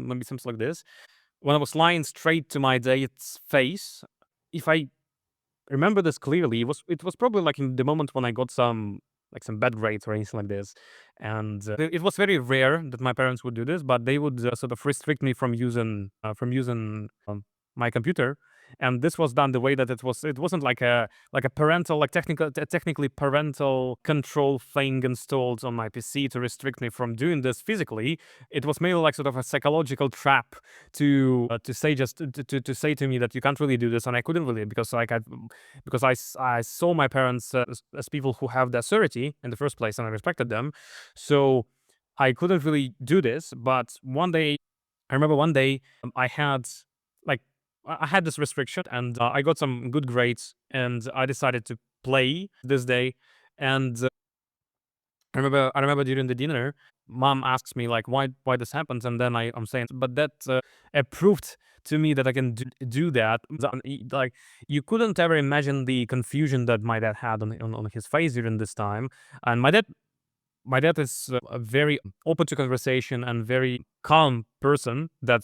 maybe something like this. When I was lying straight to my date's face, if I remember this clearly, it was probably like in the moment when I got some bad grades or anything like this, and it was very rare that my parents would do this, but they would sort of restrict me from using my computer, and this was done the way that it wasn't like a parental technically parental control thing installed on my PC to restrict me from doing this physically. It was mainly like sort of a psychological trap to say just to say to me that you can't really do this, and I couldn't really because I saw my parents as people who have the authority in the first place, and I respected them. So I couldn't really do this. But I remember one day I had like I had this restriction, and I got some good grades, and I decided to play this day. And I remember during the dinner, mom asks me like why this happens, and then I'm saying, but that it proved to me that I can do that. Like, you couldn't ever imagine the confusion that my dad had on his face during this time. And my dad is a very open to conversation and very calm person that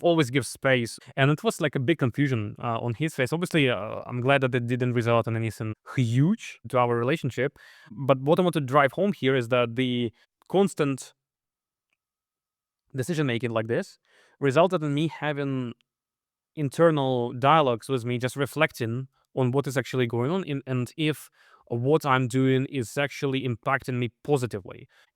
always gives space. And it was like a big confusion on his face. Obviously, I'm glad that it didn't result in anything huge to our relationship. But what I want to drive home here is that the constant decision making like this resulted in me having internal dialogues with me, just reflecting on what is actually going on and if what I'm doing is actually impacting me positively.